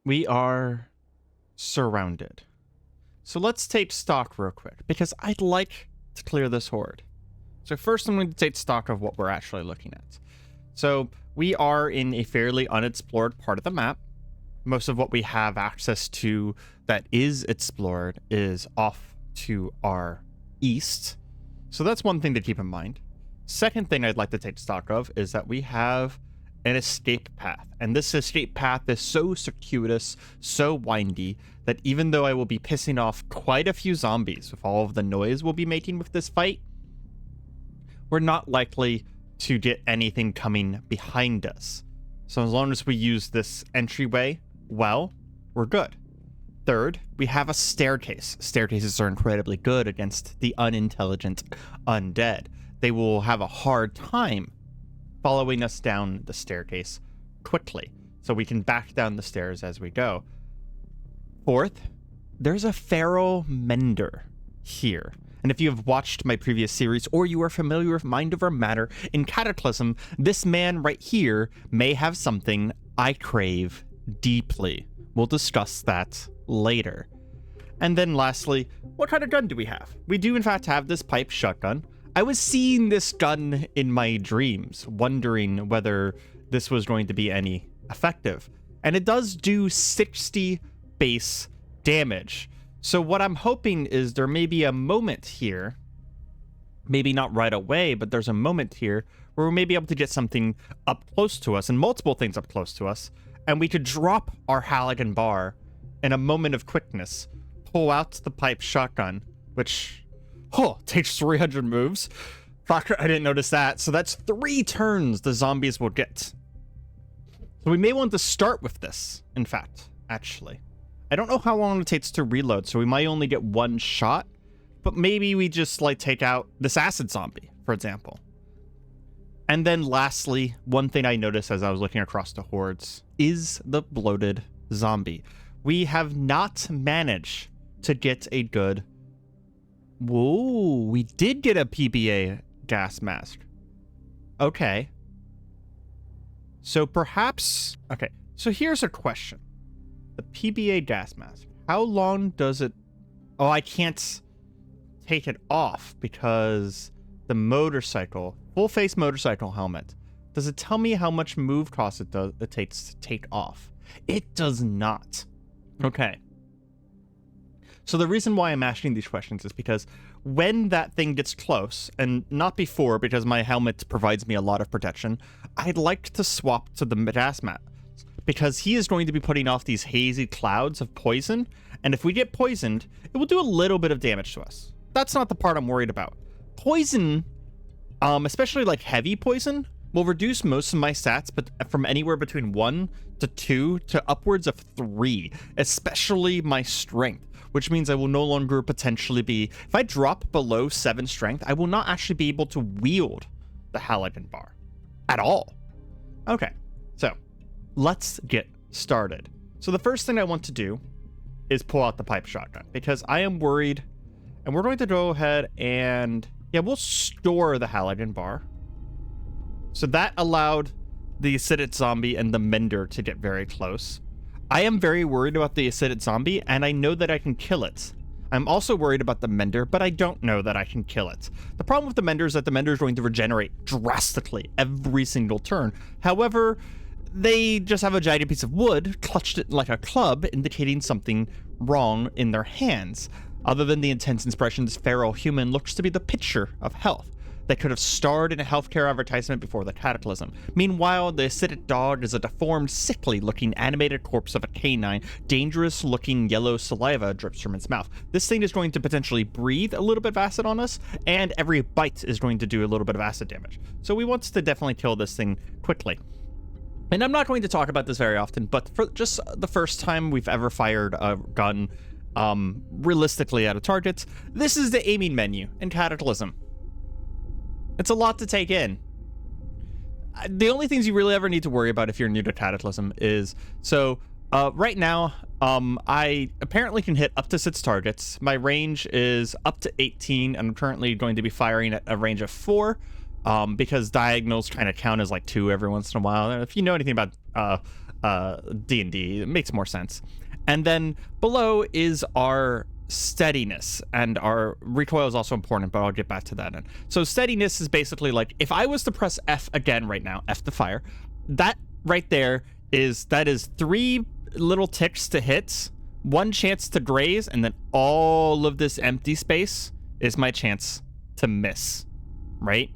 we are surrounded. So let's take stock real quick, because I'd like to clear this horde. So first I'm going to take stock of what we're actually looking at. So we are in a fairly unexplored part of the map. Most of what we have access to that is explored is off to our east. So that's one thing to keep in mind. Second thing I'd like to take stock of is that we have an escape path. And this escape path is so circuitous, so windy, that even though I will be pissing off quite a few zombies with all of the noise we'll be making with this fight, we're not likely to get anything coming behind us. So as long as we use this entryway well, we're good. Third, we have a staircase. Staircases are incredibly good against the unintelligent undead. They will have a hard time following us down the staircase quickly, so we can back down the stairs as we go. Fourth, there's a feral mender here. And if you have watched my previous series, or you are familiar with Mind Over Matter in Cataclysm, this man right here may have something I crave deeply. We'll discuss that later. And then lastly, what kind of gun do we have? We do in fact have this pipe shotgun. I was seeing this gun in my dreams, wondering whether this was going to be any effective. And it does do 60 base damage. So what I'm hoping is there may be a moment here, maybe not right away, but there's a moment here where we may be able to get something up close to us, and multiple things up close to us, and we could drop our Halligan bar in a moment of quickness, pull out the pipe shotgun, which, takes 300 moves. Fuck, I didn't notice that. So that's 3 turns the zombies will get. So we may want to start with this, in fact, actually. I don't know how long it takes to reload, so we might only get 1 shot, but maybe we just take out this acid zombie, for example. And then lastly, one thing I noticed as I was looking across the hordes is the bloated zombie. We have not managed to get a good... Whoa, we did get a PBA gas mask. Okay. So perhaps... Okay, so here's a question. The PBA gas mask, how long does it... Oh, I can't take it off because the motorcycle, full face motorcycle helmet, does it tell me how much move cost it takes to take off? It does not. Okay. So the reason why I'm asking these questions is because when that thing gets close, and not before because my helmet provides me a lot of protection, I'd like to swap to the gas mask, because he is going to be putting off these hazy clouds of poison, and if we get poisoned, it will do a little bit of damage to us. That's not the part I'm worried about. Poison, especially heavy poison, will reduce most of my stats, but from anywhere between 1 to 2 to upwards of 3, especially my strength, which means I will no longer potentially be... If I drop below 7 strength, I will not actually be able to wield the Halligan bar at all. Okay, so let's get started. So the first thing I want to do is pull out the pipe shotgun, because I am worried, and we're going to go ahead and... Yeah, we'll store the Halligan bar. So that allowed the acidic zombie and the mender to get very close. I am very worried about the acidic zombie, and I know that I can kill it. I'm also worried about the mender, but I don't know that I can kill it. The problem with the mender is that the mender is going to regenerate drastically every single turn. However, they just have a giant piece of wood, clutched it like a club, indicating something wrong in their hands. Other than the intense expression, this feral human looks to be the picture of health. They could have starred in a healthcare advertisement before the Cataclysm. Meanwhile, the acidic dog is a deformed, sickly-looking animated corpse of a canine. Dangerous-looking yellow saliva drips from its mouth. This thing is going to potentially breathe a little bit of acid on us, and every bite is going to do a little bit of acid damage. So we want to definitely kill this thing quickly. And I'm not going to talk about this very often, but for just the first time we've ever fired a gun realistically at a target, this is the aiming menu in Cataclysm. It's a lot to take in. The only things you really ever need to worry about if you're new to Cataclysm is, so right now, I apparently can hit up to 6 targets. My range is up to 18, and I'm currently going to be firing at a range of 4, because diagonals kind of count as 2 every once in a while. If you know anything about D&D. It makes more sense. And then below is our steadiness, and our recoil is also important, but I'll get back to that. So steadiness is basically like, if I was to press F again right now, F to fire, that right there is 3 little ticks to hit, 1 chance to graze, and then all of this empty space is my chance to miss, right?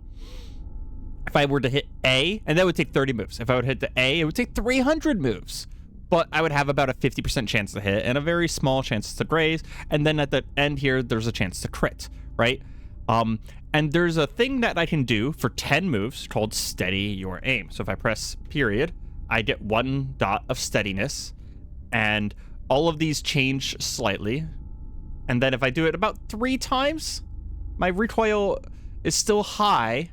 If I were to hit A, and that would take 30 moves. If I would hit the A, it would take 300 moves. But I would have about a 50% chance to hit and a very small chance to graze. And then at the end here, there's a chance to crit, right? And there's a thing that I can do for 10 moves called steady your aim. So if I press period, I get 1 dot of steadiness, and all of these change slightly. And then if I do it about 3 times, my recoil is still high.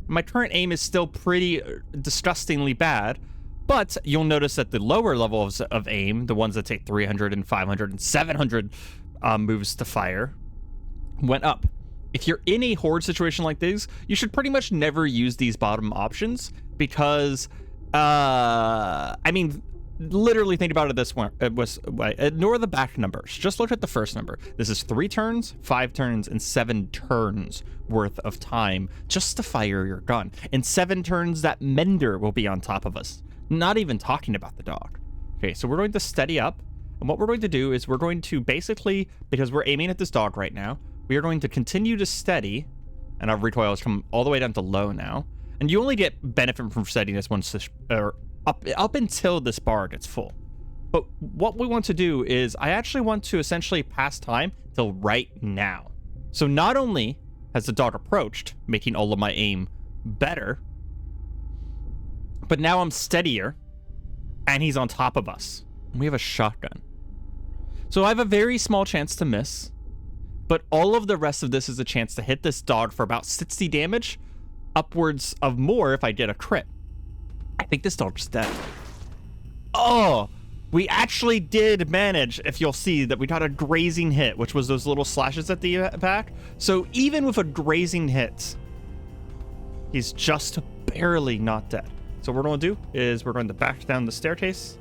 My current aim is still pretty disgustingly bad. But you'll notice that the lower levels of aim, the ones that take 300 and 500 and 700 moves to fire, went up. If you're in a horde situation like this, you should pretty much never use these bottom options because, I mean, literally think about it this way. Ignore the back numbers. Just look at the first number. This is 3 turns, 5 turns, and 7 turns worth of time just to fire your gun. In 7 turns, that mender will be on top of us. Not even talking about the dog. Okay, so we're going to steady up. And what we're going to do is we're going to basically, because we're aiming at this dog right now, we are going to continue to steady. And our recoil has come all the way down to low now. And you only get benefit from steadiness once this, or up until this bar gets full. But what we want to do is I actually want to essentially pass time till right now. So not only has the dog approached, making all of my aim better, but now I'm steadier, and he's on top of us. We have a shotgun. So I have a very small chance to miss, but all of the rest of this is a chance to hit this dog for about 60 damage, upwards of more if I get a crit. I think this dog's dead. Oh, we actually did manage, if you'll see, that we got a grazing hit, which was those little slashes at the back. So even with a grazing hit, he's just barely not dead. So what we're going to do is we're going to back down the staircase,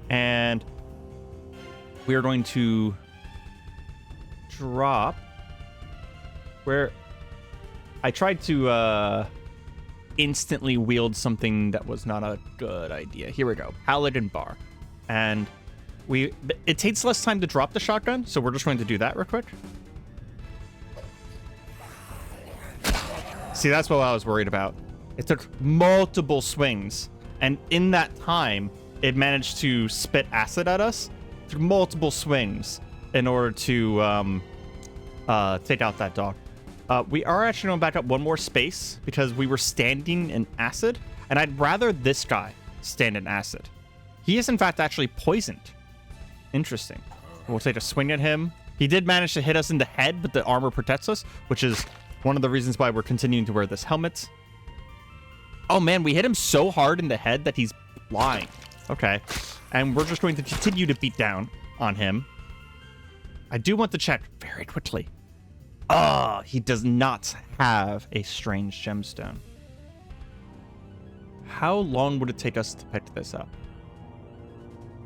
and we are going to drop where I tried to instantly wield something that was not a good idea. Here we go. Paladin bar. And it takes less time to drop the shotgun, so we're just going to do that real quick. See, that's what I was worried about. It took multiple swings, and in that time, it managed to spit acid at us through multiple swings in order to take out that dog. We are actually going to back up 1 more space because we were standing in acid, and I'd rather this guy stand in acid. He is, in fact, actually poisoned. Interesting. We'll take a swing at him. He did manage to hit us in the head, but the armor protects us, which is one of the reasons why we're continuing to wear this helmet. Oh man, we hit him so hard in the head that he's blind. Okay. And we're just going to continue to beat down on him. I do want to check very quickly. Oh, he does not have a strange gemstone. How long would it take us to pick this up?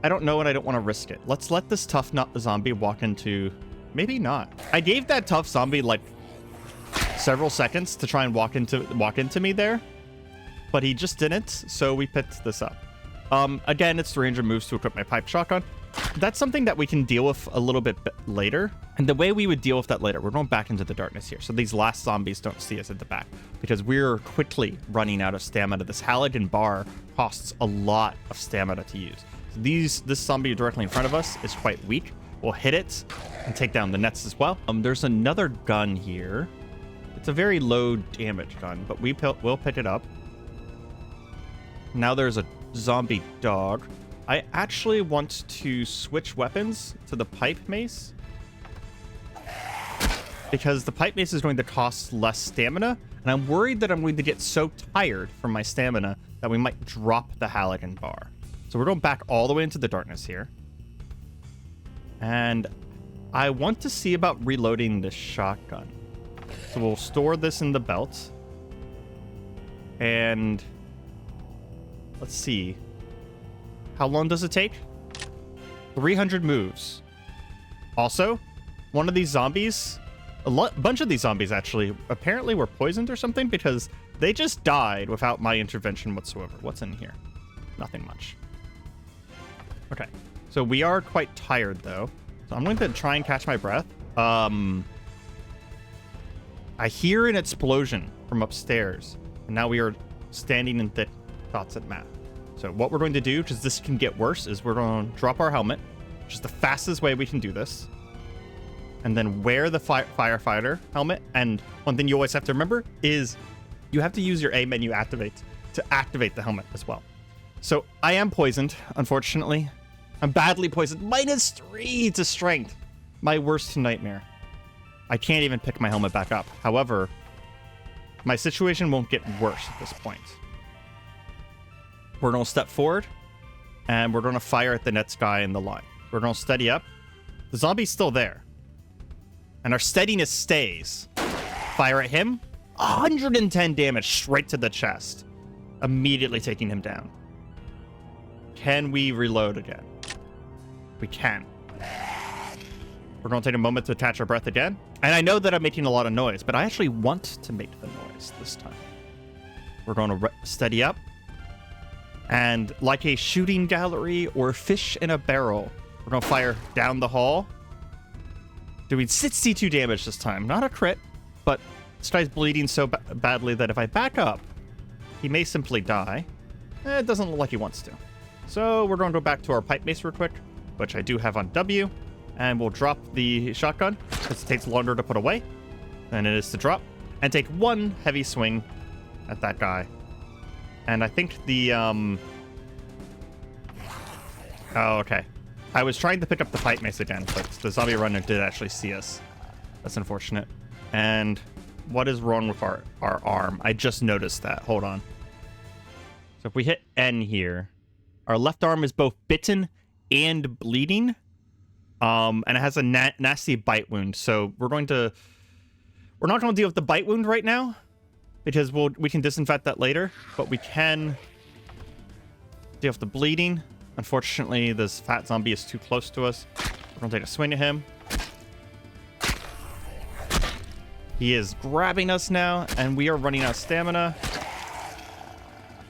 I don't know, and I don't want to risk it. Let's let this tough zombie walk into... Maybe not. I gave that tough zombie like several seconds to try and walk into me there, but he just didn't, so we picked this up. Again, it's 300 moves to equip my pipe shotgun. That's something that we can deal with a little bit later. And the way we would deal with that later, we're going back into the darkness here. So these last zombies don't see us at the back because we're quickly running out of stamina. This Halligan bar costs a lot of stamina to use. So this zombie directly in front of us is quite weak. We'll hit it and take down the nets as well. There's another gun here. It's a very low damage gun, but we'll pick it up. Now there's a zombie dog. I actually want to switch weapons to the pipe mace because the pipe mace is going to cost less stamina, and I'm worried that I'm going to get so tired from my stamina that we might drop the Halligan bar. So we're going back all the way into the darkness here. And I want to see about reloading this shotgun. So we'll store this in the belt. And let's see. How long does it take? 300 moves. Also, one of these zombies, a bunch of these zombies actually, apparently were poisoned or something because they just died without my intervention whatsoever. What's in here? Nothing much. Okay, so we are quite tired though. So I'm going to try and catch my breath. I hear an explosion from upstairs, and now we are standing in thick thoughts at math. So what we're going to do, because this can get worse, is we're going to drop our helmet, which is the fastest way we can do this, and then wear the firefighter helmet. And one thing you always have to remember is you have to use your A menu to activate the helmet as well. So I am poisoned, unfortunately. I'm badly poisoned. -3 to strength. My worst nightmare. I can't even pick my helmet back up. However, my situation won't get worse at this point. We're going to step forward, and we're going to fire at the next guy in the line. We're going to steady up. The zombie's still there. And our steadiness stays. Fire at him. 110 damage straight to the chest. Immediately taking him down. Can we reload again? We can. We're going to take a moment to catch our breath again. And I know that I'm making a lot of noise, but I actually want to make the noise this time. We're going to steady up. And like a shooting gallery or fish in a barrel, we're going to fire down the hall. Doing 62 damage this time. Not a crit, but this guy's bleeding so badly that if I back up, he may simply die. It doesn't look like he wants to. So we're going to go back to our pipe mace real quick, which I do have on W. And we'll drop the shotgun, because it takes longer to put away than it is to drop. And take one heavy swing at that guy. And I think the, Oh, okay. I was trying to pick up the pipe mace again, but the zombie runner did actually see us. That's unfortunate. And what is wrong with our arm? I just noticed that. Hold on. So if we hit N here, our left arm is both bitten and bleeding. And it has a nasty bite wound. So we're not going to deal with the bite wound right now, because we can disinfect that later, but we can deal with the bleeding. Unfortunately, this fat zombie is too close to us. We're going to take a swing at him. He is grabbing us now, and we are running out of stamina.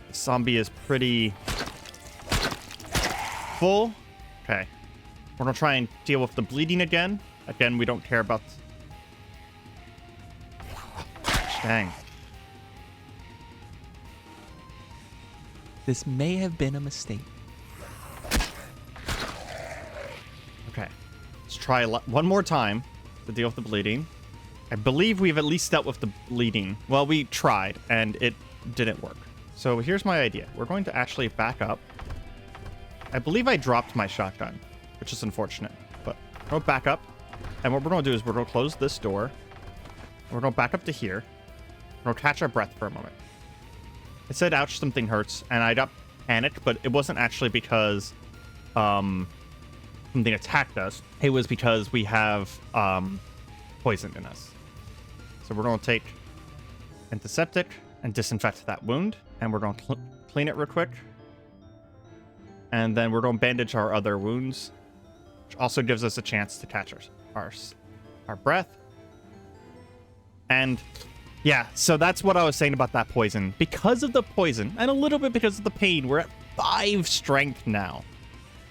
The zombie is pretty full. Okay. We're going to try and deal with the bleeding again. Again, we don't care about... Dang. This may have been a mistake. Okay. Let's try one more time to deal with the bleeding. I believe we've at least dealt with the bleeding. Well, we tried, and it didn't work. So here's my idea. We're going to actually back up. I believe I dropped my shotgun, which is unfortunate. But we'll back up. And what we're going to do is we're going to close this door. We're going to back up to here. We're going to catch our breath for a moment. I said, ouch, something hurts, and I got panicked, but it wasn't actually because something attacked us. It was because we have poison in us. So we're going to take antiseptic and disinfect that wound, and we're going to clean it real quick. And then we're going to bandage our other wounds, which also gives us a chance to catch our breath. And... yeah, so that's what I was saying about that poison. Because of the poison, and a little bit because of the pain, we're at 5 strength now.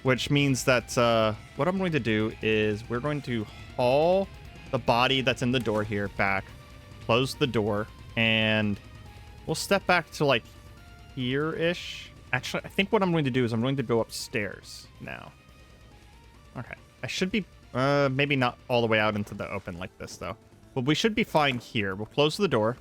Which means that what I'm going to do is we're going to haul the body that's in the door here back, close the door, and we'll step back to like here-ish. Actually, I think what I'm going to do is I'm going to go upstairs now. Okay, I should be maybe not all the way out into the open like this, though. But we should be fine here. We'll close the door,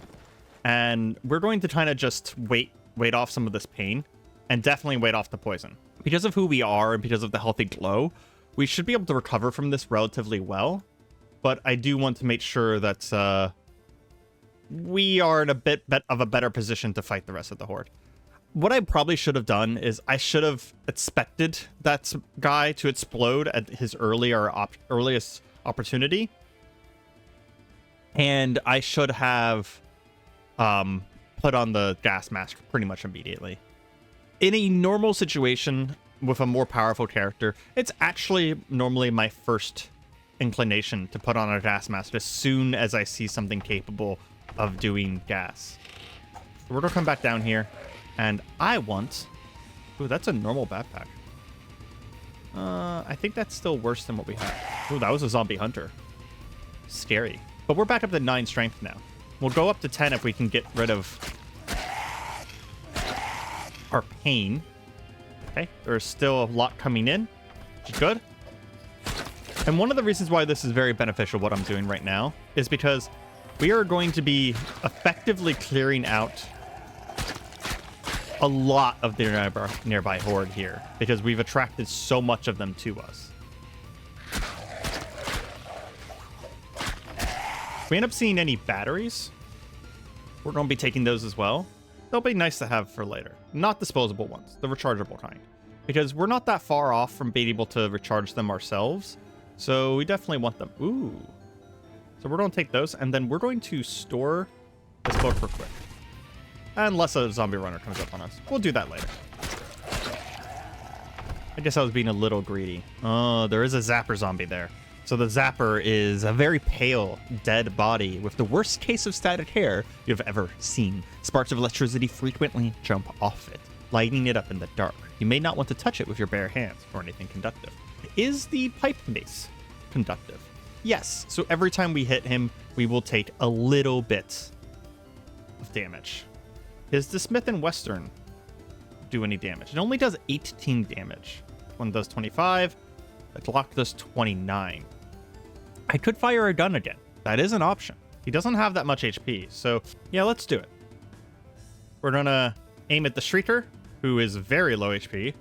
and we're going to kind of just wait off some of this pain, and definitely wait off the poison. Because of who we are and because of the healthy glow, we should be able to recover from this relatively well. But I do want to make sure that we are in a bit of a better position to fight the rest of the horde. What I probably should have done is I should have expected that guy to explode at his earliest opportunity. And I should have put on the gas mask pretty much immediately. In a normal situation, with a more powerful character, it's actually normally my first inclination to put on a gas mask as soon as I see something capable of doing gas. So we're gonna come back down here, and I want... Ooh, that's a normal backpack. I think that's still worse than what we had. Ooh, that was a zombie hunter. Scary. But we're back up to 9 strength now. We'll go up to 10 if we can get rid of our pain. Okay, there's still a lot coming in, which is good. And one of the reasons why this is very beneficial, what I'm doing right now, is because we are going to be effectively clearing out a lot of the nearby horde here, because we've attracted so much of them to us. If we end up seeing any batteries, we're going to be taking those as well. They'll be nice to have for later. Not disposable ones, the rechargeable kind. Because we're not that far off from being able to recharge them ourselves. So we definitely want them. Ooh. So we're going to take those, and then we're going to store this boat for quick. Unless a zombie runner comes up on us. We'll do that later. I guess I was being a little greedy. Oh, there is a Zapper zombie there. So the Zapper is a very pale, dead body with the worst case of static hair you've ever seen. Sparks of electricity frequently jump off it, lighting it up in the dark. You may not want to touch it with your bare hands or anything conductive. Is the pipe mace conductive? Yes. So every time we hit him, we will take a little bit of damage. Does the Smith & Western do any damage? It only does 18 damage. One does 25. The Glock does 29. I could fire a gun again. That is an option. He doesn't have that much HP, so yeah, let's do it. We're gonna aim at the Shrieker, who is very low HP.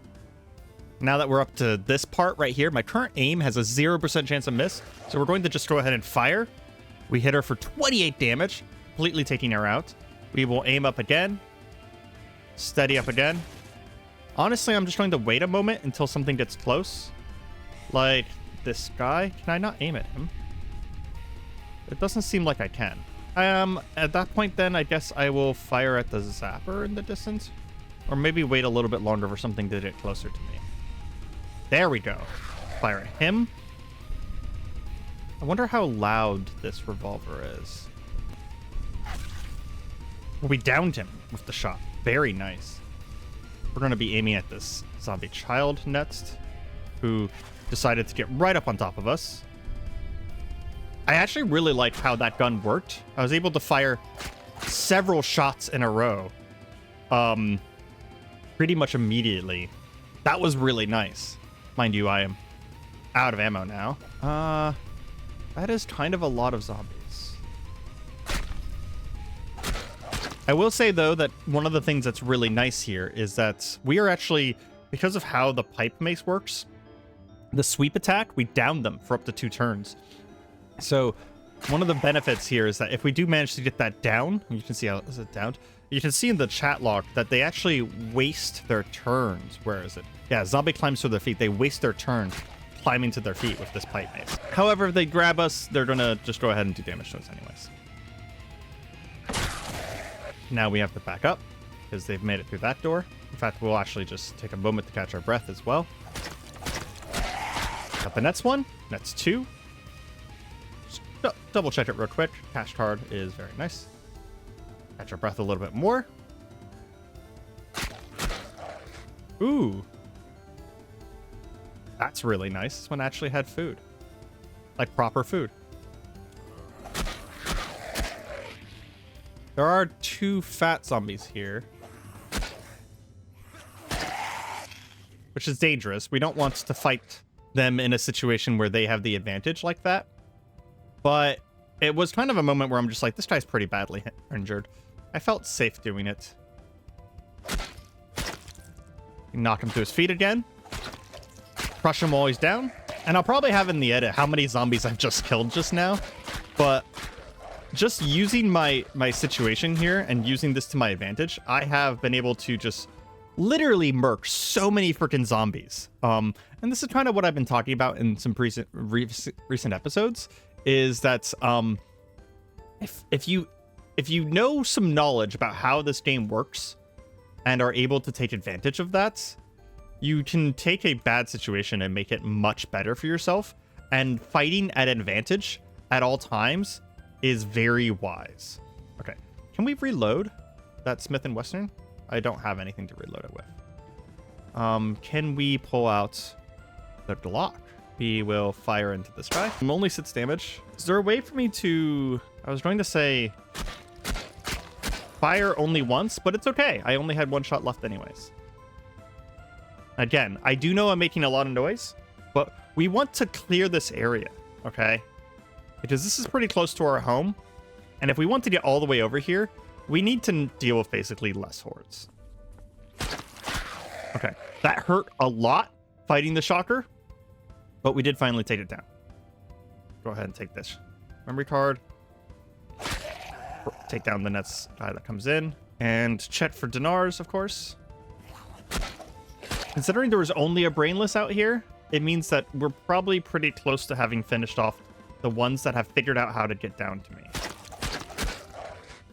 Now that we're up to this part right here, my current aim has a 0% chance of miss, so we're going to just go ahead and fire. We hit her for 28 damage, completely taking her out. We will aim up again. Steady up again. Honestly, I'm just going to wait a moment until something gets close. Like this guy. Can I not aim at him? It doesn't seem like I can. At that point then, I guess I will fire at the Zapper in the distance. Or maybe wait a little bit longer for something to get closer to me. There we go. Fire at him. I wonder how loud this revolver is. We downed him with the shot. Very nice. We're going to be aiming at this zombie child next, who decided to get right up on top of us. I actually really liked how that gun worked. I was able to fire several shots in a row pretty much immediately. That was really nice. Mind you, I am out of ammo now. That is kind of a lot of zombies. I will say, though, that one of the things that's really nice here is that we are actually, because of how the pipe mace works, the sweep attack, we down them for up to 2 turns. So one of the benefits here is that if we do manage to get that down, you can see how is it downed? You can see in the chat log that they actually waste their turns. Where is it? Yeah, zombie climbs to their feet. They waste their turn climbing to their feet with this pipe mace. However, if they grab us, they're going to just go ahead and do damage to us anyways. Now we have to back up because they've made it through that door. In fact, we'll actually just take a moment to catch our breath as well. Got the next one. That's 2. Just double check it real quick. Cash card is very nice. Catch our breath a little bit more. Ooh. That's really nice. This one actually had food. Like proper food. There are 2 fat zombies here, which is dangerous. We don't want to fight them in a situation where they have the advantage like that. But it was kind of a moment where I'm just like, this guy's pretty badly injured. I felt safe doing it. Knock him to his feet again. Crush him while he's down. And I'll probably have in the edit how many zombies I've just killed just now. But just using my situation here and using this to my advantage, I have been able to just literally murk so many freaking zombies. And this is kind of what I've been talking about in some recent episodes, is that if you know some knowledge about how this game works and are able to take advantage of that, you can take a bad situation and make it much better for yourself. And fighting at advantage at all times is very wise. Okay, can we reload that Smith & Western? I don't have anything to reload it with. Can we pull out the Glock? We will fire into this guy. Only 6 damage. Is there a way for me to... I was going to say fire only once, but it's okay. I only had 1 shot left anyways. Again, I do know I'm making a lot of noise, but we want to clear this area, okay? Because this is pretty close to our home. And if we want to get all the way over here, we need to deal with basically less hordes. Okay, that hurt a lot fighting the shocker, but we did finally take it down. Go ahead and take this memory card. Take down the next guy that comes in. And check for dinars, of course. Considering there was only a brainless out here, it means that we're probably pretty close to having finished off the ones that have figured out how to get down to me.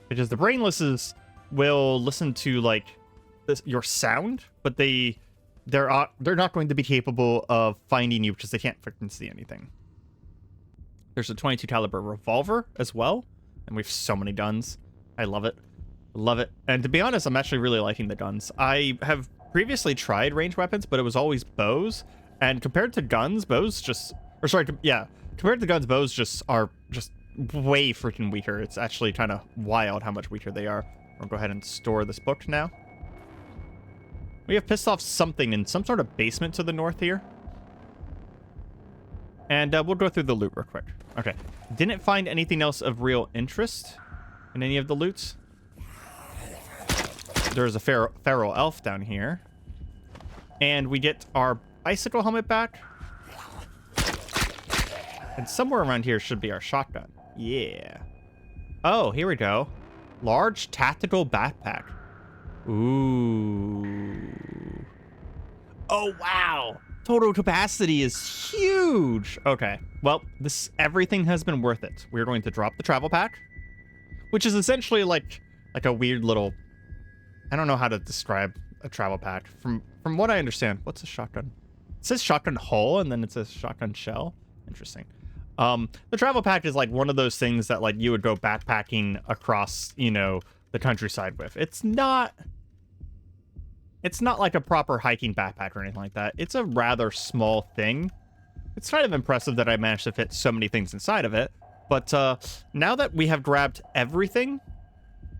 Because the brainlesses will listen to, like, your sound, but they're not going to be capable of finding you because they can't freaking see anything. There's a 22 caliber revolver as well, and we have so many guns. I love it. Love it. And to be honest, I'm actually really liking the guns. I have previously tried ranged weapons, but it was always bows, and compared to guns, bows just... Or sorry, yeah. Compared to guns, bows just are just way freaking weaker. It's actually kind of wild how much weaker they are. We'll go ahead and store this book now. We have pissed off something in some sort of basement to the north here. And we'll go through the loot real quick. Okay. Didn't find anything else of real interest in any of the loots. There's a feral elf down here. And we get our bicycle helmet back. And somewhere around here should be our shotgun. Yeah. Oh, here we go. Large tactical backpack. Ooh. Oh, wow. Total capacity is huge. Okay. Well, everything has been worth it. We're going to drop the travel pack, which is essentially like a weird little... I don't know how to describe a travel pack. From what I understand, what's a shotgun? It says shotgun hull, and then it says shotgun shell. Interesting. The travel pack is like one of those things that like you would go backpacking across, you know, the countryside with. It's not like a proper hiking backpack or anything like that. It's a rather small thing. It's kind of impressive that I managed to fit so many things inside of it. But now that we have grabbed everything,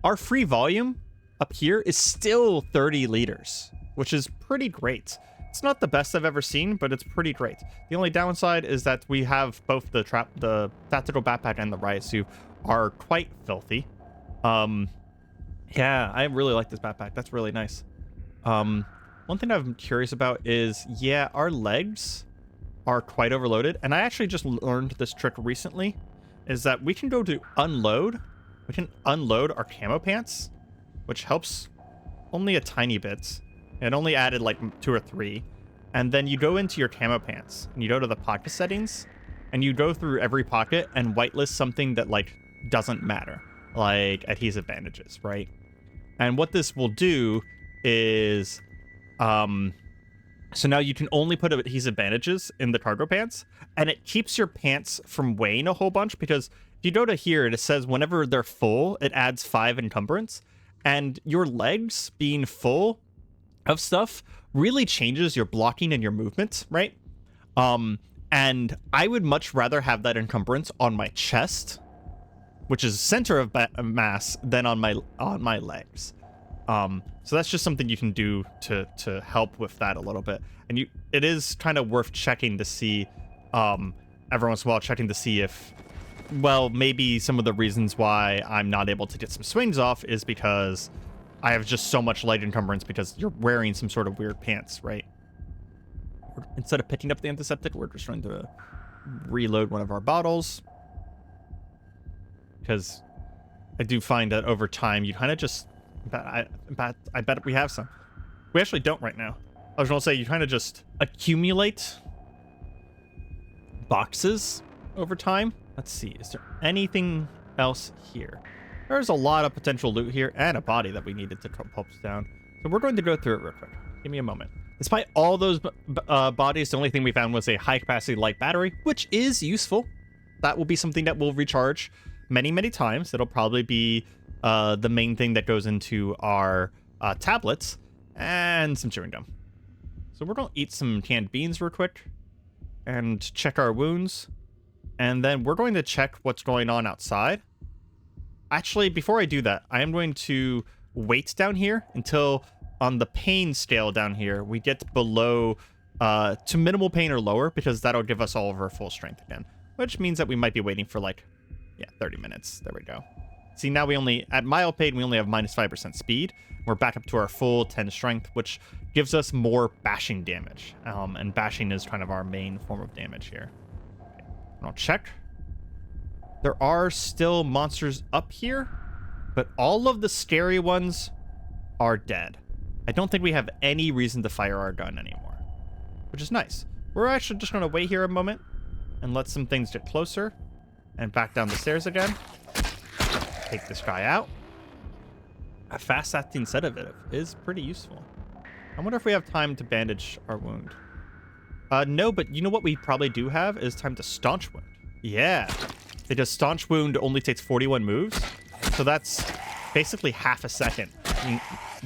our free volume up here is still 30 liters, which is pretty great. It's not the best I've ever seen, but it's pretty great. The only downside is that we have both the tactical backpack and the riot suit are quite filthy. Yeah, I really like this backpack. That's really nice. One thing I'm curious about is, yeah, our legs are quite overloaded. And I actually just learned this trick recently, is that we can go to unload. We can unload our camo pants, which helps only a tiny bit. It only added like 2 or 3. And then you go into your camo pants and you go to the pocket settings and you go through every pocket and whitelist something that like doesn't matter, like adhesive bandages, right? And what this will do is, so now you can only put adhesive bandages in the cargo pants, and it keeps your pants from weighing a whole bunch, because if you go to here, it says whenever they're full, it adds 5 encumbrance, and your legs being full of stuff really changes your blocking and your movement, right? And I would much rather have that encumbrance on my chest, which is center of mass, than on my legs. So that's just something you can do to help with that a little bit. And it is kind of worth checking to see, every once in a while, checking to see if, well, maybe some of the reasons why I'm not able to get some swings off is because I have just so much light encumbrance because you're wearing some sort of weird pants, right? Instead of picking up the antiseptic, we're just trying to reload one of our bottles. Because I do find that over time, you kind of just... I bet we have some. We actually don't right now. I was going to say, you kind of just accumulate boxes over time. Let's see. Is there anything else here? There's a lot of potential loot here and a body that we needed to pulp down. So we're going to go through it real quick. Give me a moment. Despite all those bodies, the only thing we found was a high-capacity light battery, which is useful. That will be something that will recharge many, many times. It'll probably be the main thing that goes into our tablets, and some chewing gum. So we're going to eat some canned beans real quick and check our wounds. And then we're going to check what's going on outside. Actually, before I do that, I am going to wait down here until on the pain scale down here, we get below to minimal pain or lower, because that'll give us all of our full strength again, which means that we might be waiting for like, 30 minutes. There we go. See, now we only, at mild pain, we only have minus 5% speed. We're back up to our full 10 strength, which gives us more bashing damage. And bashing is kind of our main form of damage here. Okay. I'll check. There are still monsters up here, but all of the scary ones are dead. I don't think we have any reason to fire our gun anymore, which is nice. We're actually just going to wait here a moment and let some things get closer and back down the stairs again. Take this guy out. A fast-acting sedative is pretty useful. I wonder if we have time to bandage our wound. No, but you know what we probably do have is time to staunch wound. Yeah, because staunch wound only takes 41 moves, so that's basically half a second,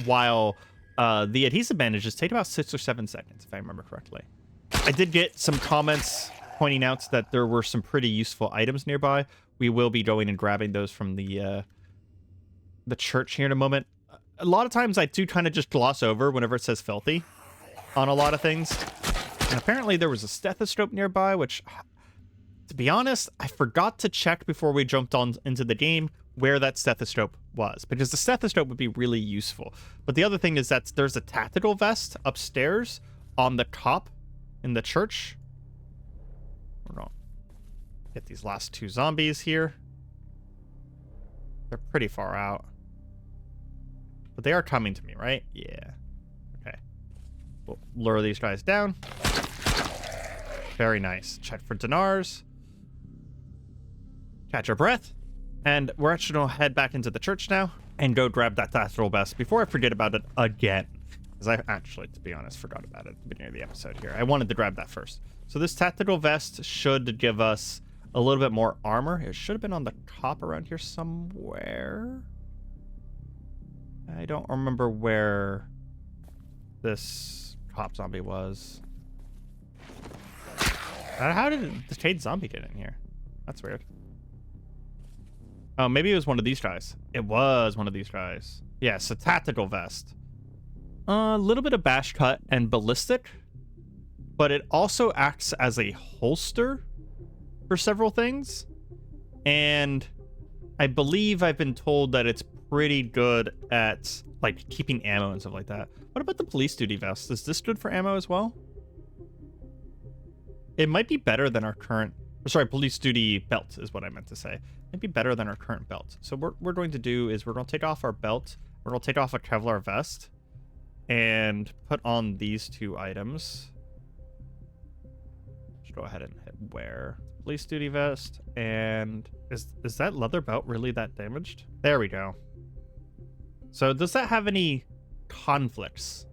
while the adhesive bandages take about 6 or 7 seconds, if I remember correctly. I did get some comments pointing out that there were some pretty useful items nearby. We will be going and grabbing those from the church here in a moment. A lot of times I do kind of just gloss over whenever it says filthy on a lot of things. And apparently there was a stethoscope nearby, which, to be honest, I forgot to check before we jumped on into the game where that stethoscope was, because the stethoscope would be really useful. But the other thing is that there's a tactical vest upstairs on the top in the church. We're going to get these last 2 zombies here. They're pretty far out, but they are coming to me, right? Yeah. Okay. We'll lure these guys down. Very nice. Check for dinars. Catch our breath. And we're actually going to head back into the church now and go grab that tactical vest before I forget about it again. Because I actually, to be honest, forgot about it at the beginning of the episode here. I wanted to grab that first. So this tactical vest should give us a little bit more armor. It should have been on the top around here somewhere. I don't remember where this cop zombie was. How did the Cade zombie get in here? That's weird. Oh, maybe it was one of these guys. It was one of these guys. Yes, a tactical vest. A little bit of bash cut and ballistic, but it also acts as a holster for several things. And I believe I've been told that it's pretty good at like keeping ammo and stuff like that. What about the police duty vest? Is this good for ammo as well? It might be better than our current, sorry, police duty belt is what I meant to say. It'd be better than our current belt. So what we're going to do is we're going to take off our belt. We're going to take off a Kevlar vest and put on these 2 items. Just go ahead and hit wear. Police duty vest. And is that leather belt really that damaged? There we go. So does that have any conflicts?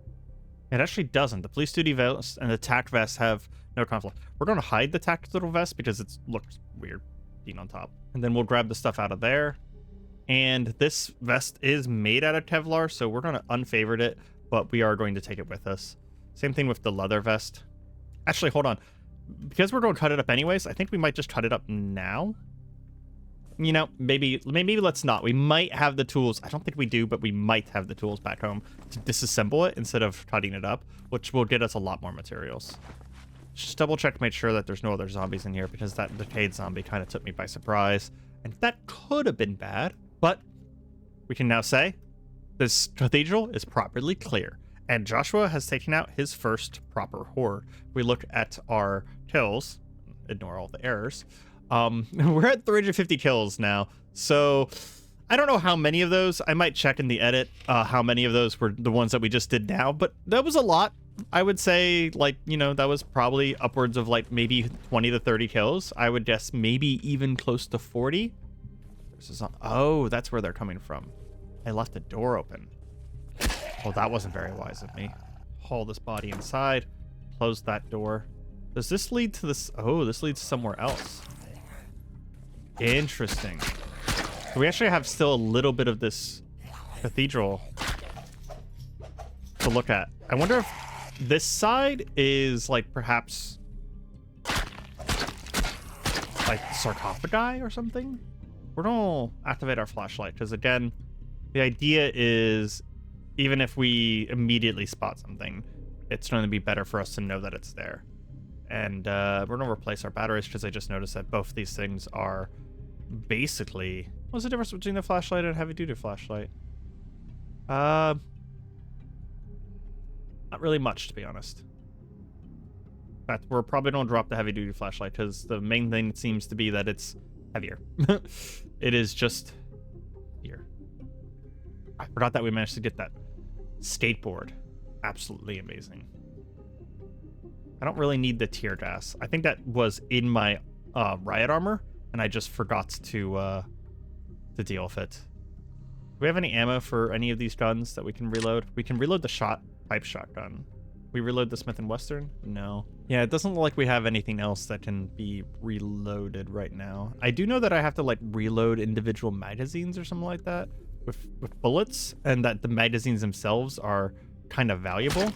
It actually doesn't. The police duty vest and the tac vest have no conflict. We're going to hide the tactical vest because it looks weird being on top. And then we'll grab the stuff out of there. And this vest is made out of Kevlar, so we're going to unfavorite it, but we are going to take it with us. Same thing with the leather vest. Actually, hold on. Because we're going to cut it up anyways, I think we might just cut it up now. You know, maybe let's not. We might have the tools. I don't think we do, but we might have the tools back home to disassemble it instead of cutting it up, which will get us a lot more materials. Just double check to make sure that there's no other zombies in here, because that decayed zombie kind of took me by surprise. And that could have been bad, but we can now say this cathedral is properly clear. And Joshua has taken out his first proper horde. We look at our kills, ignore all the errors. We're at 350 kills now. So I don't know how many of those, I might check in the edit how many of those were the ones that we just did now, but that was a lot. I would say, like, you know, that was probably upwards of like maybe 20 to 30 kills. I would guess maybe even close to 40. Oh, that's where they're coming from. I left the door open. Well, that wasn't very wise of me. haul this body inside. Close that door. Does this lead to this? Oh, this leads somewhere else. Interesting. So we actually have still a little bit of this cathedral to look at. I wonder if this side is like perhaps like sarcophagi or something. We're gonna activate our flashlight because again, the idea is even if we immediately spot something, it's going to be better for us to know that it's there. And we're gonna replace our batteries because I just noticed that both these things are basically, what's the difference between the flashlight and heavy duty flashlight? Not really much, to be honest. In fact, we're probably gonna drop the heavy duty flashlight because the main thing seems to be that it's heavier. It is just here. I forgot that we managed to get that skateboard. Absolutely amazing. I don't really need the tear gas. I think that was in my riot armor, and I just forgot to deal with it. Do we have any ammo for any of these guns that we can reload? We can reload the pipe shotgun. We reload the Smith & Western? No. Yeah, it doesn't look like we have anything else that can be reloaded right now. I do know that I have to like reload individual magazines or something like that with bullets, and that the magazines themselves are kind of valuable.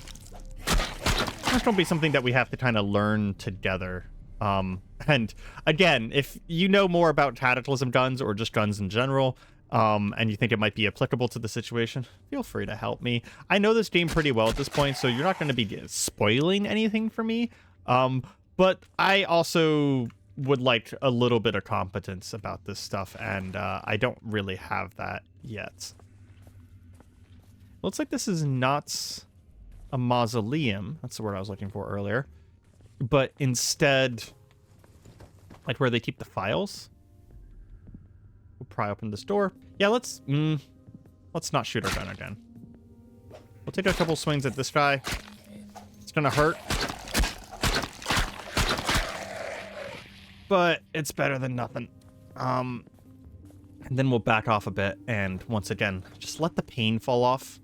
That's going to be something that we have to kind of learn together. And again, if you know more about Cataclysm guns or just guns in general, and you think it might be applicable to the situation, feel free to help me. I know this game pretty well at this point, so you're not going to be spoiling anything for me. But I also would like a little bit of competence about this stuff, and I don't really have that yet. Looks like this is not a mausoleum. That's the word I was looking for earlier. But instead, like where they keep the files. We'll pry open this door. Yeah, let's not shoot our gun again. We'll take a couple swings at this guy. It's gonna hurt, but it's better than nothing. And then we'll back off a bit, and once again, just let the pain fall off.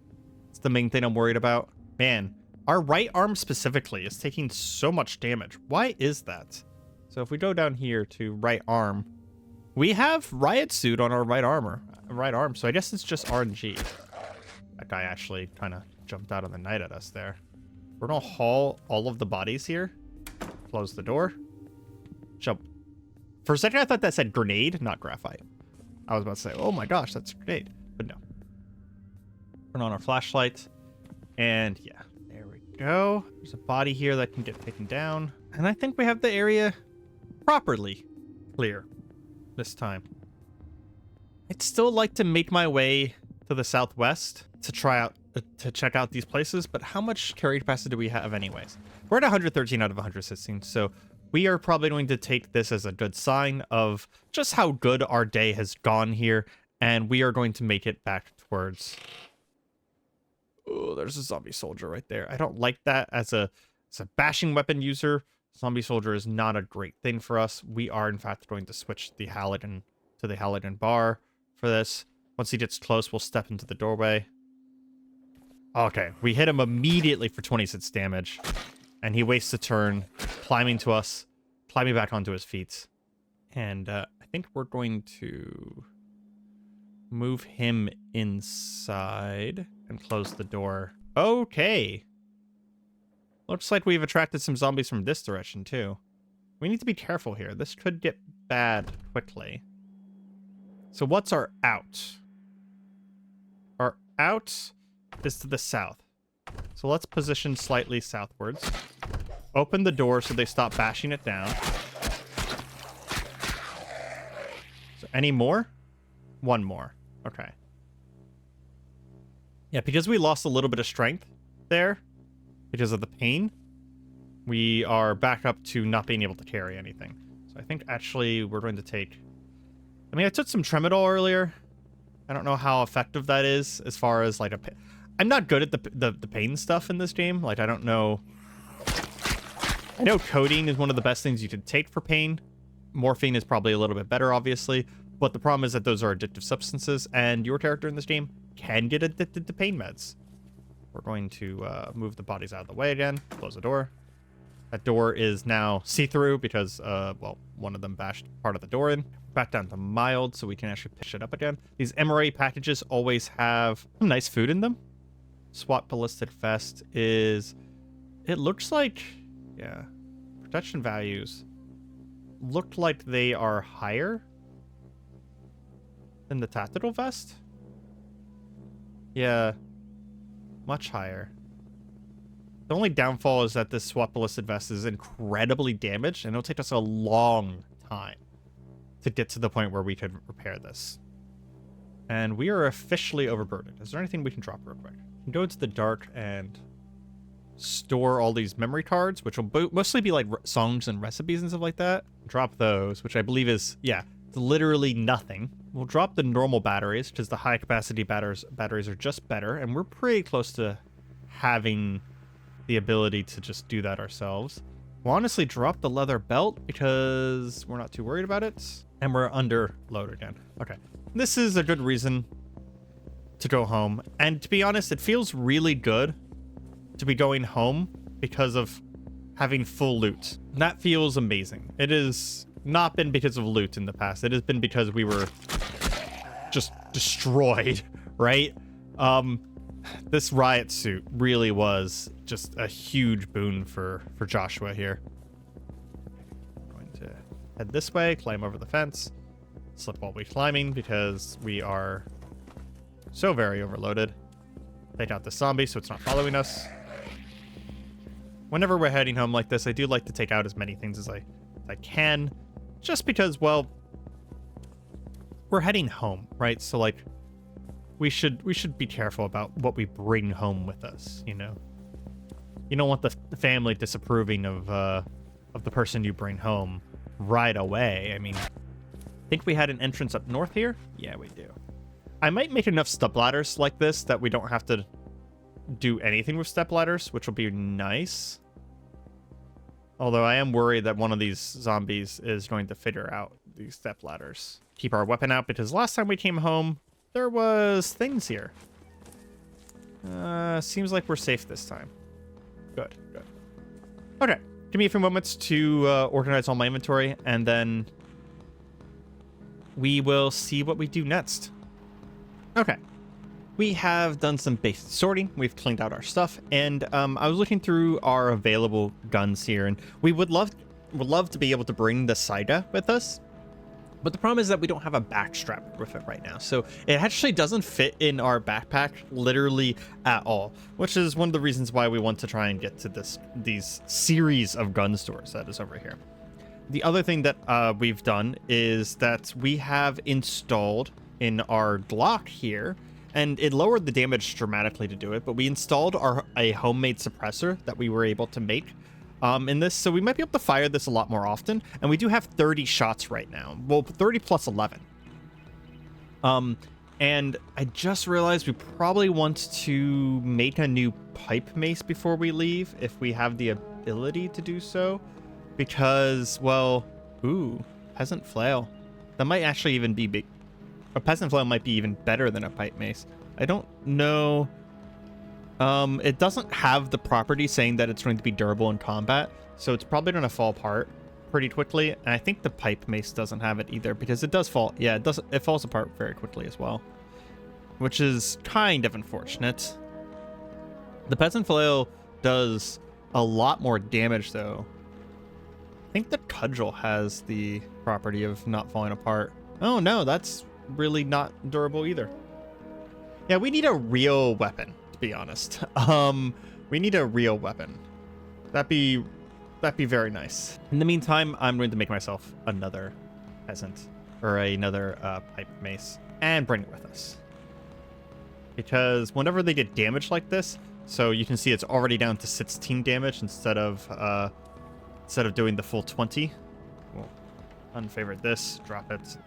It's the main thing I'm worried about. Man, our right arm specifically is taking so much damage. Why is that? So if we go down here to right arm, we have riot suit on our right arm, so I guess it's just RNG. That guy actually kind of jumped out of the night at us there. We're gonna haul all of the bodies here. Close the door. Jump. For a second, I thought that said grenade, not graphite. I was about to say, oh my gosh, that's a grenade. But no. Turn on our flashlight. And yeah, there we go. There's a body here that can get taken down. And I think we have the area properly clear this time. I'd still like to make my way to the southwest to check out these places, but how much carry capacity do we have anyways? We're at 113 out of 116, so we are probably going to take this as a good sign of just how good our day has gone here, and we are going to make it back towards... Oh, there's a zombie soldier right there. I don't like that as a bashing weapon user. Zombie soldier is not a great thing for us. We are, in fact, going to switch the Halligan to the Halligan bar for this. Once he gets close, we'll step into the doorway. Okay, we hit him immediately for 26 damage. And he wastes a turn, climbing to us, climbing back onto his feet. And I think we're going to move him inside and close the door. Okay. Looks like we've attracted some zombies from this direction, too. We need to be careful here. This could get bad quickly. So what's our out? Our out is to the south. So let's position slightly southwards. Open the door so they stop bashing it down. So any more? One more. Okay. Yeah, because we lost a little bit of strength there because of the pain, we are back up to not being able to carry anything. So I think actually we're going to take... I mean, I took some Tremadol earlier. I don't know how effective that is as far as like I'm not good at the pain stuff in this game. Like, I don't know. I know codeine is one of the best things you could take for pain. Morphine is probably a little bit better, obviously. But the problem is that those are addictive substances, and your character in this game can get addicted to pain meds. We're going to move the bodies out of the way again. Close the door. That door is now see-through because, well, one of them bashed part of the door in. Back down to mild so we can actually pitch it up again. These MRA packages always have some nice food in them. SWAT ballistic vest is... It looks like... Yeah. Protection values look like they are higher than the tactical vest. Yeah. Much higher. The only downfall is that this SWAT ballistic vest is incredibly damaged, and it'll take us a long time to get to the point where we could repair this. And we are officially overburdened. Is there anything we can drop real quick? We can go into the dark and store all these memory cards, which will mostly be like songs and recipes and stuff like that. Drop those, which I believe is, yeah, it's literally nothing. We'll drop the normal batteries because the high capacity batteries are just better, and we're pretty close to having the ability to just do that ourselves. We'll honestly drop the leather belt because we're not too worried about it, and we're under load again. Okay, this is a good reason to go home, and to be honest, it feels really good to be going home because of having full loot. That feels amazing. It has not been because of loot in the past. It has been because we were just destroyed, right? This riot suit really was just a huge boon for Joshua here. Going to head this way, climb over the fence, slip while we're climbing because we are so very overloaded. Take out the zombie so it's not following us. Whenever we're heading home like this, I do like to take out as many things as I can, just because, well, we're heading home, right? So like, we should be careful about what we bring home with us, you know. You don't want the family disapproving of the person you bring home right away. I mean, I think we had an entrance up north here. Yeah, we do. I might make enough step ladders like this that we don't have to do anything with step ladders, which will be nice. Although I am worried that one of these zombies is going to figure out these step ladders. Keep our weapon out because last time we came home, there was things here. Seems like we're safe this time. Good, good. Okay, give me a few moments to organize all my inventory, and then we will see what we do next. Okay. We have done some basic sorting. We've cleaned out our stuff, and I was looking through our available guns here, and we would love to be able to bring the Saga with us. But the problem is that we don't have a backstrap with it right now. So it actually doesn't fit in our backpack literally at all, which is one of the reasons why we want to try and get to these series of gun stores that is over here. The other thing that we've done is that we have installed in our Glock here, and it lowered the damage dramatically to do it, but we installed a homemade suppressor that we were able to make in this, so we might be able to fire this a lot more often, and we do have 30 shots right now. Well, 30 plus 11. And I just realized we probably want to make a new pipe mace before we leave, if we have the ability to do so, because, well, ooh, peasant flail. That might actually even be big. A peasant flail might be even better than a pipe mace. I don't know. It doesn't have the property saying that it's going to be durable in combat, so it's probably going to fall apart pretty quickly. And I think the pipe mace doesn't have it either, because it does fall. Yeah, it falls apart very quickly as well, which is kind of unfortunate. The peasant flail does a lot more damage, though. I think the cudgel has the property of not falling apart. Oh no, that's really not durable either. Yeah, we need a real weapon, to be honest. We need a real weapon. That'd be very nice. In the meantime, I'm going to make myself another peasant, or another pipe mace, and bring it with us. Because whenever they get damaged like this, so you can see it's already down to 16 damage instead of doing the full 20. We'll unfavorite this, drop it,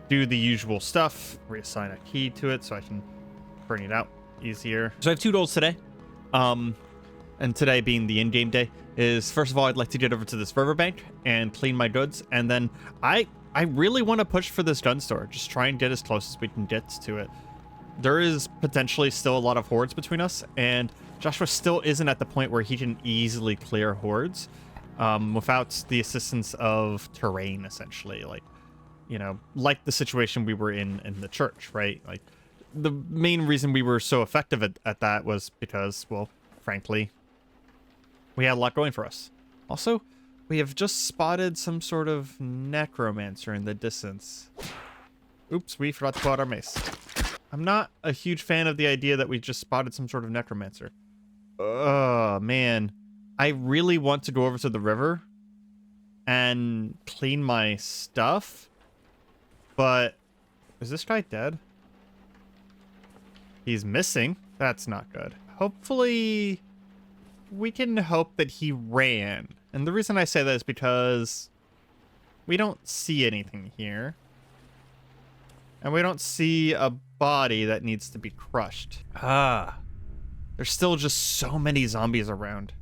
do the usual stuff, reassign a key to it so I can bring it out easier. So I have 2 goals today. And today being the in-game day is, first of all, I'd like to get over to this riverbank and clean my goods. And then I really want to push for this gun store. Just try and get as close as we can get to it. there is potentially still a lot of hordes between us, and Joshua still isn't at the point where he can easily clear hordes without the assistance of terrain, essentially. Like, you know, like the situation we were in the church, right? Like, the main reason we were so effective at that was because, well, frankly, we had a lot going for us. Also, we have just spotted some sort of necromancer in the distance. Oops, we forgot to pull out our mace. I'm not a huge fan of the idea that we just spotted some sort of necromancer. Oh, man. I really want to go over to the river and clean my stuff. But is this guy dead? He's missing. That's not good. Hopefully, we can hope that he ran. And the reason I say that is because we don't see anything here. And we don't see a body that needs to be crushed. There's still just so many zombies around.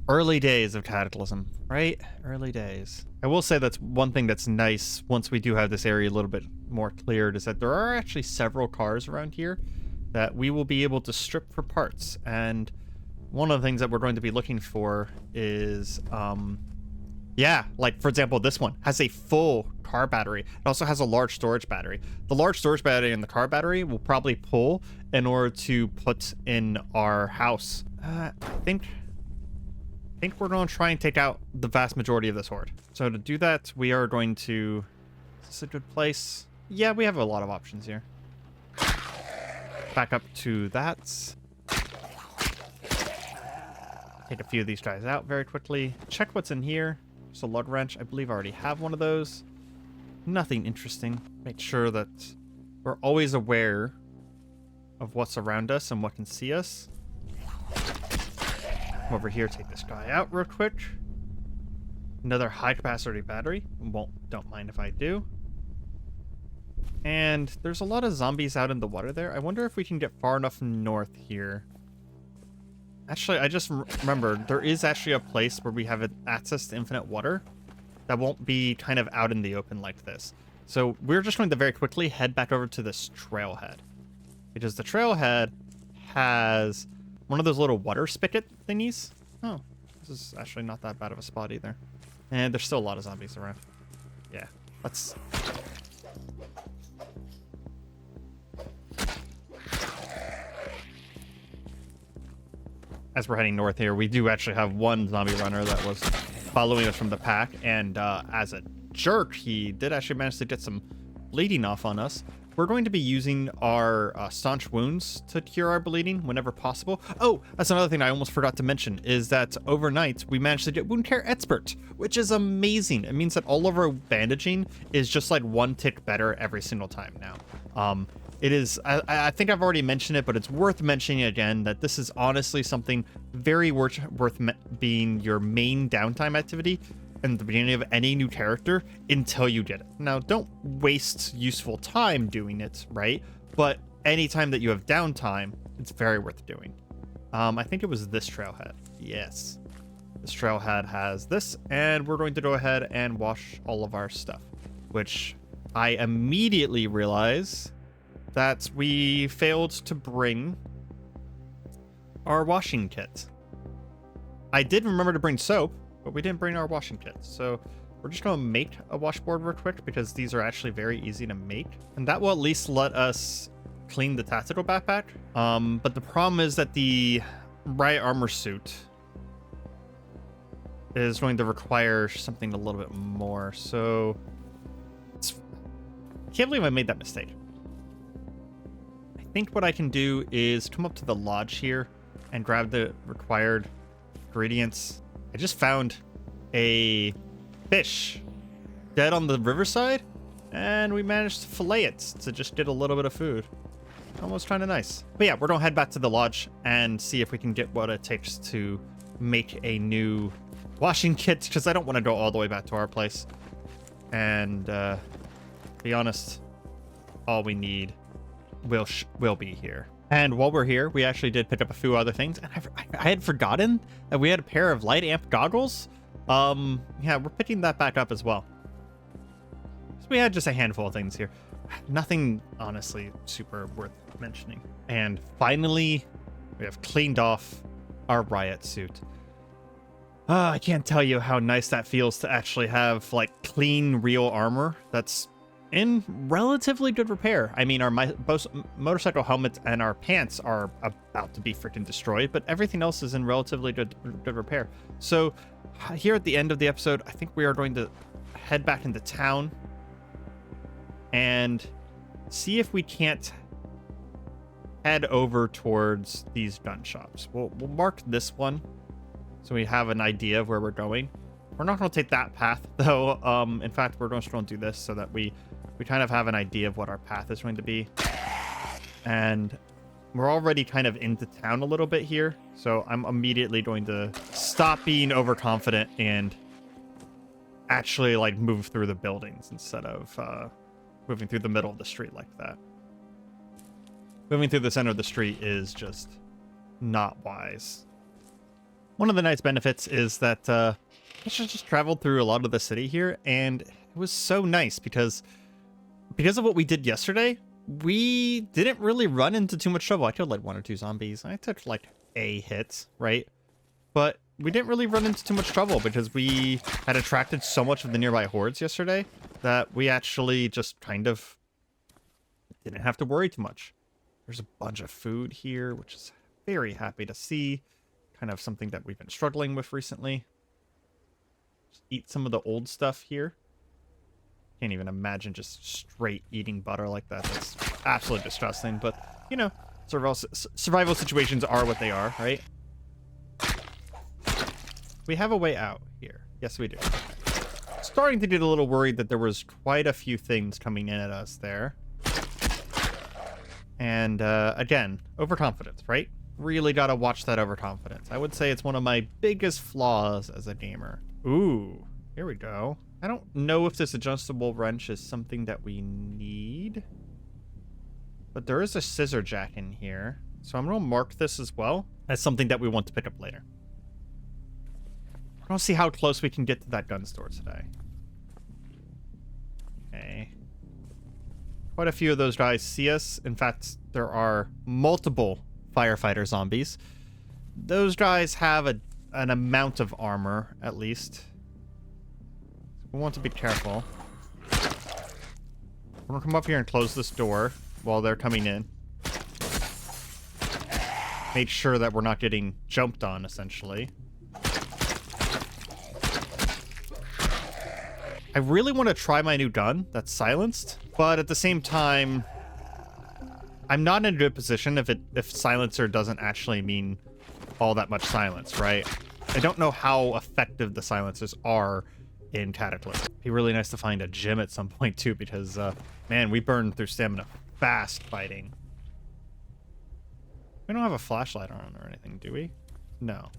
Early days of Cataclysm, right? Early days. I will say that's one thing that's nice once we do have this area a little bit more cleared, is that there are actually several cars around here that we will be able to strip for parts. And one of the things that we're going to be looking for is, yeah, like, for example, this one has a full car battery. It also has a large storage battery. The large storage battery and the car battery will probably pull in order to put in our house. I think we're going to try and take out the vast majority of this horde. So to do that, we are going to... Is this a good place? Yeah, we have a lot of options here. Back up to that. Take a few of these guys out very quickly. Check what's in here. There's a lug wrench. I believe I already have one of those. Nothing interesting. Make sure that we're always aware of what's around us and what can see us. Come over here, take this guy out real quick. Another high capacity battery. Don't mind if I do. And there's a lot of zombies out in the water there. I wonder if we can get far enough north here. Actually, I just remembered there is actually a place where we have access to infinite water that won't be kind of out in the open like this. So we're just going to very quickly head back over to this trailhead, because the trailhead has one of those little water spigot thingies. Oh, this is actually not that bad of a spot either. And there's still a lot of zombies around. Yeah, let's... As we're heading north here, we do actually have one zombie runner that was following us from the pack, and as a jerk, he did actually manage to get some bleeding off on us. We're going to be using our staunch wounds to cure our bleeding whenever possible. Oh, that's another thing I almost forgot to mention, is that overnight we managed to get wound care expert, which is amazing. It means that all of our bandaging is just like one tick better every single time now. It is, I think I've already mentioned it, but it's worth mentioning again that this is honestly something very worth being your main downtime activity in the beginning of any new character until you get it. Now, don't waste useful time doing it, right? But anytime that you have downtime, it's very worth doing. I think it was this trailhead. Yes. This trailhead has this, and we're going to go ahead and wash all of our stuff, which I immediately realize that we failed to bring our washing kit. I did remember to bring soap, but we didn't bring our washing kit. So we're just going to make a washboard real quick, because these are actually very easy to make. And that will at least let us clean the tactical backpack. But the problem is that the riot armor suit is going to require something a little bit more. So I can't believe I made that mistake. I think what I can do is come up to the lodge here and grab the required ingredients. I just found a fish dead on the riverside, and we managed to fillet it to just get a little bit of food. Almost kind of nice. But yeah, we're gonna head back to the lodge and see if we can get what it takes to make a new washing kit, because I don't want to go all the way back to our place. And be honest, all we need will be here. And while we're here, we actually did pick up a few other things, and I had forgotten that we had a pair of light amp goggles. Yeah, we're picking that back up as well. So we had just a handful of things here. Nothing, honestly, super worth mentioning. And finally, we have cleaned off our riot suit. I can't tell you how nice that feels to actually have, like, clean, real armor that's in relatively good repair. I mean, our both motorcycle helmets and our pants are about to be freaking destroyed, but everything else is in relatively good repair. So here at the end of the episode, I think we are going to head back into town and see if we can't head over towards these gun shops. We'll mark this one so we have an idea of where we're going. We're not going to take that path, though. In fact, we're just going to do this so that we kind of have an idea of what our path is going to be. And we're already kind of into town a little bit here, so I'm immediately going to stop being overconfident and actually, like, move through the buildings instead of moving through the middle of the street like that. Moving through the center of the street is just not wise. One of the nice benefits is that I just traveled through a lot of the city here, and it was so nice because of what we did yesterday, we didn't really run into too much trouble. I killed like 1 or 2 zombies. I took like a hit, right? But we didn't really run into too much trouble because we had attracted so much of the nearby hordes yesterday that we actually just kind of didn't have to worry too much. There's a bunch of food here, which is very happy to see. Kind of something that we've been struggling with recently. Just eat some of the old stuff here. Can't even imagine just straight eating butter like that. That's absolutely disgusting. But, you know, survival situations are what they are, right? We have a way out here. Yes, we do. Starting to get a little worried that there was quite a few things coming in at us there. And, again, overconfidence, right? Really gotta watch that overconfidence. I would say it's one of my biggest flaws as a gamer. Ooh, here we go. I don't know if this adjustable wrench is something that we need, but there is a scissor jack in here. So I'm gonna mark this as well as something that we want to pick up later. I don't see how close we can get to that gun store today. Okay. Quite a few of those guys see us. In fact, there are multiple firefighter zombies. Those guys have an amount of armor, at least. We want to be careful. We're gonna come up here and close this door while they're coming in. Make sure that we're not getting jumped on, essentially. I really want to try my new gun that's silenced, but at the same time, I'm not in a good position if silencer doesn't actually mean all that much silence, right? I don't know how effective the silencers are in Cataclysm. It'd be really nice to find a gym at some point too, because man, we burn through stamina fast fighting. We don't have a flashlight on or anything, do we? No.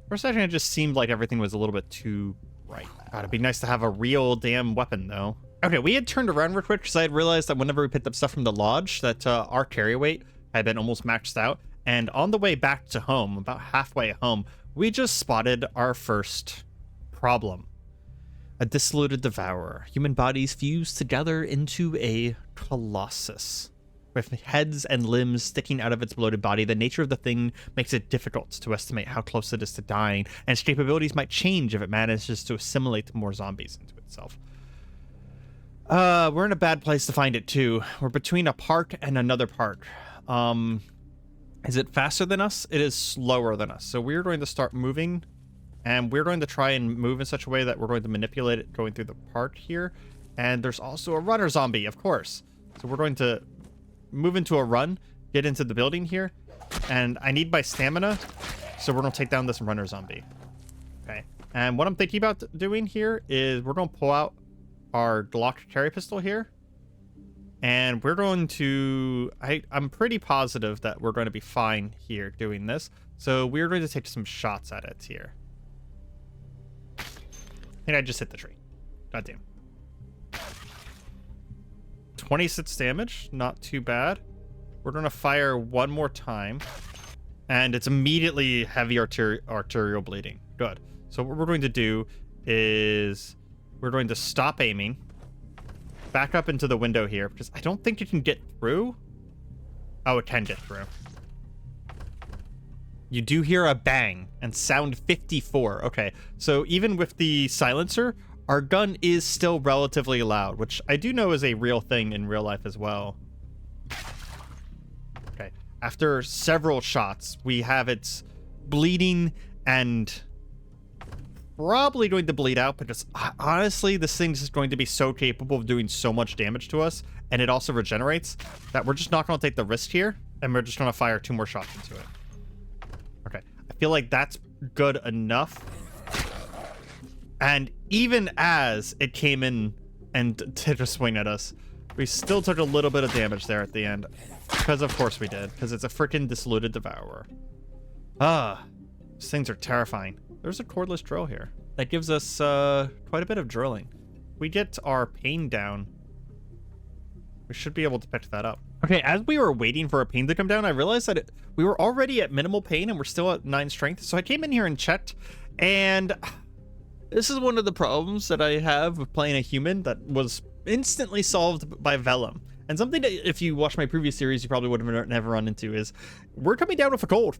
For a second, it just seemed like everything was a little bit too bright. God, it'd be nice to have a real damn weapon though. Okay, we had turned around real quick because I had realized that whenever we picked up stuff from the lodge, that our carry weight had been almost maxed out. And on the way back to home, about halfway home, we just spotted our first problem. A dissolute devourer. Human bodies fused together into a Colossus. With heads and limbs sticking out of its bloated body, the nature of the thing makes it difficult to estimate how close it is to dying, and its capabilities might change if it manages to assimilate more zombies into itself. We're in a bad place to find it too. We're between a park and another park. Is it faster than us? It is slower than us. So we're going to start moving, and we're going to try and move in such a way that we're going to manipulate it going through the park here. And there's also a runner zombie, of course. So we're going to move into a run, get into the building here, and I need my stamina, so we're going to take down this runner zombie. Okay. And what I'm thinking about doing here is we're going to pull out our Glock carry pistol here, and we're going to I'm pretty positive that we're going to be fine here doing this, so we're going to take some shots at it here. I think I just hit the tree. Goddamn. 26 damage, not too bad. We're going to fire one more time, and it's immediately heavy arterial bleeding. Good. So what we're going to do is we're going to stop aiming, back up into the window here, because I don't think it can get through. Oh, it can get through. You do hear a bang and sound 54. Okay, so even with the silencer, our gun is still relatively loud, which I do know is a real thing in real life as well. Okay, after several shots, we have it bleeding and probably going to bleed out, because honestly, this thing is going to be so capable of doing so much damage to us, and it also regenerates, that we're just not going to take the risk here, and we're just going to fire 2 more shots into it. Okay, I feel like that's good enough. And even as it came in and did a swing at us, we still took a little bit of damage there at the end. Because of course we did, because it's a freaking Diluted Devourer. These things are terrifying. There's a cordless drill here. That gives us quite a bit of drilling. We get our pain down. We should be able to pick that up. Okay, as we were waiting for our pain to come down, I realized that we were already at minimal pain and we're still at 9 strength. So I came in here and checked, and this is one of the problems that I have with playing a human that was instantly solved by Vellum. And something that, if you watch my previous series, you probably would have never run into is, we're coming down with a cold.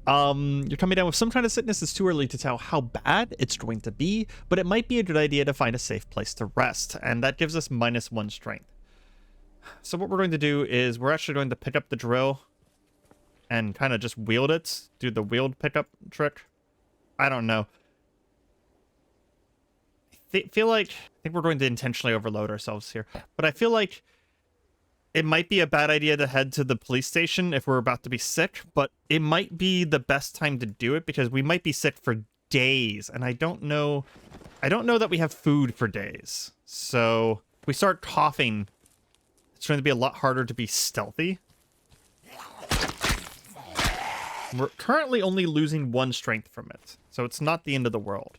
You're coming down with some kind of sickness. It's too early to tell how bad it's going to be, but it might be a good idea to find a safe place to rest, and that gives us -1 strength. So what we're going to do is we're actually going to pick up the drill and kind of just wield it, do the wield pickup trick. I don't know. I think we're going to intentionally overload ourselves here, but I feel like it might be a bad idea to head to the police station if we're about to be sick, but it might be the best time to do it because we might be sick for days, and I don't know that we have food for days. So if we start coughing, it's going to be a lot harder to be stealthy. We're currently only losing 1 strength from it, so it's not the end of the world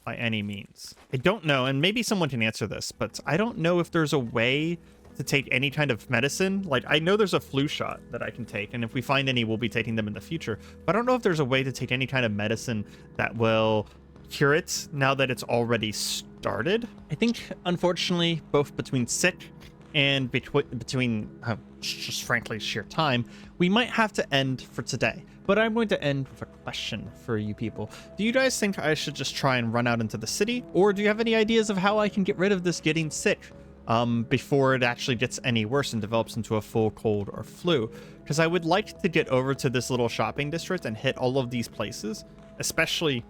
by any means. I don't know, and maybe someone can answer this, but I don't know if there's a way to take any kind of medicine. Like, I know there's a flu shot that I can take, and if we find any, we'll be taking them in the future, but I don't know if there's a way to take any kind of medicine that will cure it now that it's already started. I think, unfortunately, both between sick and between just frankly sheer time, we might have to end for today. But I'm going to end with a question for you people. Do you guys think I should just try and run out into the city, or do you have any ideas of how I can get rid of this getting sick before it actually gets any worse and develops into a full cold or flu? Because I would like to get over to this little shopping district and hit all of these places, especially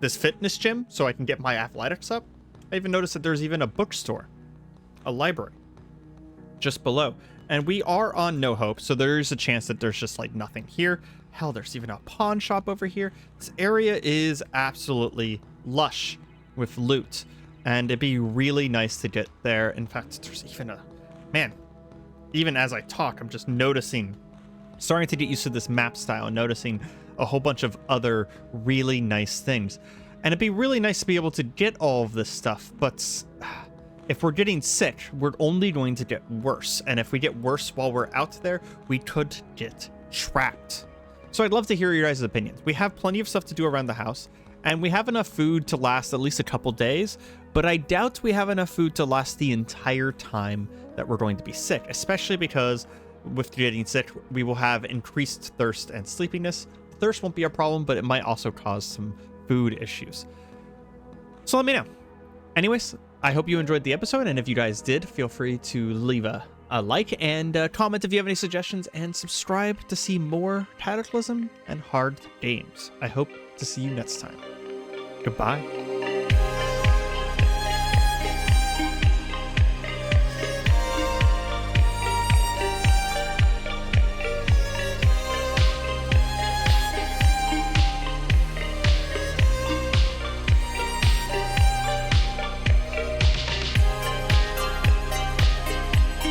this fitness gym, so I can get my athletics up. I even noticed that there's even a bookstore, a library, just below. And we are on No Hope, so there's a chance that there's just like nothing here. Hell, there's even a pawn shop over here. This area is absolutely lush with loot, and it'd be really nice to get there. In fact, there's even a... Man, even as I talk, I'm just starting to get used to this map style and noticing a whole bunch of other really nice things. And it'd be really nice to be able to get all of this stuff, but if we're getting sick, we're only going to get worse. And if we get worse while we're out there, we could get trapped. So I'd love to hear your guys' opinions. We have plenty of stuff to do around the house, and we have enough food to last at least a couple days, but I doubt we have enough food to last the entire time that we're going to be sick, especially because with getting sick, we will have increased thirst and sleepiness. Thirst won't be a problem, but it might also cause some food issues. So let me know. Anyways, I hope you enjoyed the episode, and if you guys did, feel free to leave a like and comment if you have any suggestions, and subscribe to see more Cataclysm and hard games. I hope to see you next time. Goodbye.